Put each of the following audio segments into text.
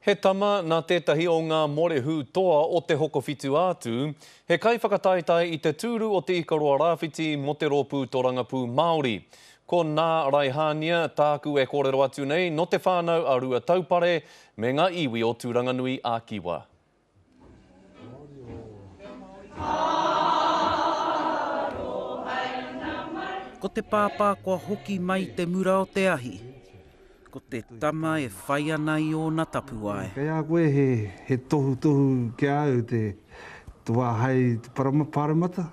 He tama nā tētahi o ngā morehu toa o te hokowhitu atu, he kaiwhakataetai i te tūru o te Ikaroa Rāwhiti mo te rōpū tō rangapū Māori. Ko nā Raihānia tāku e kōrero atu nei no te whānau a Rua Taupare me ngā iwi o Tūranganui a Kiwa. Ko te pāpā kua hoki mai te mura o te ahi. Ko te tama e whai ana i ōna tapu ai. Kei a koe he tohu ki au te tua hai te paramata.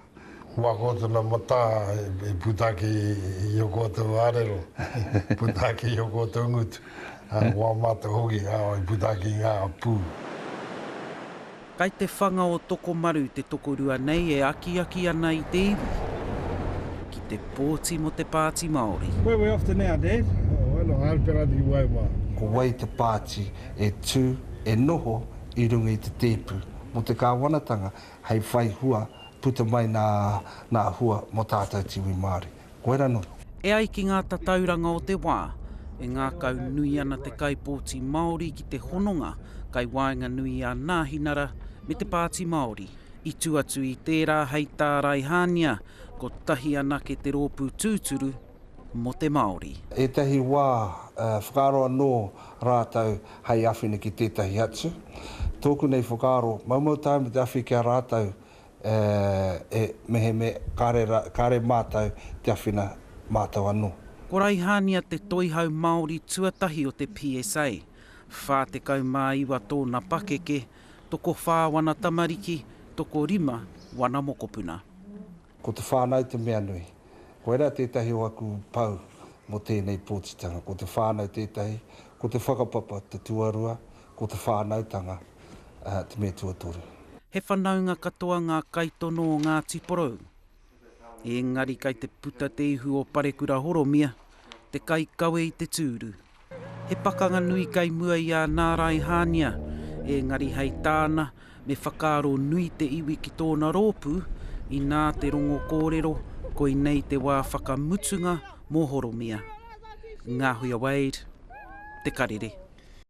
Wa ko tana mata e putaki i o koutou arero, putaki i o koutou ngutu. Wa mata hoki i putaki ngā pū. Kai te whanga o toko maru te tokorua nei e aki ana i te iwi. Ki te pōti mo te Pāti Māori. Where are we off to now, Dad? Ko wai te Pāti e tū e noho i runga i te tēpu. Mo te kāwanatanga hei whai hua puta mai nā hua mo tātou tiwi Māori. Koera no. E ai ki ngā tatauranga o te wā, e ngā kau nui ana te kaipōti Māori ki te hononga, kai waenga nui a nā hinara me te Pāti Māori. I tuatu i tērā hei tā Raihānia, ko tahi ana ke te rōpū tūturu mo te Māori. E tahi wā whakaroa no rātau hei awhina ki tētahi atu. Tōku nei whakaro, maumau tāu me te awhi kia rātau e mehe me kāre mātau te awhina mātau anō. Ko Raihānia te toihau Māori tuatahi o te PSA. Whā te kaumāiwa tōna pakeke, toko whāwana tamariki, toko rima, wana mokopuna. Ko te whānau te mea nui. Koera tētahi o aku pau mo tēnei pōtitanga. Ko te whānau tētahi, ko te whakapapa te tuarua, ko te whānautanga te mea tuatoru. He whanaunga katoa ngā kaitono o ngā tiporou. Engari kai te puta te ihu o Parekura Horomia, te kai kawe i te tūru. He pakanga nui kai mua i a nā Raihānia, engari hei tāna me whakaro nui te iwi ki tōna rōpū, i nā te rongo kōrero, ko i nei te wā whakamutunga mō Horomia. Ngāhui a Wade, te karere.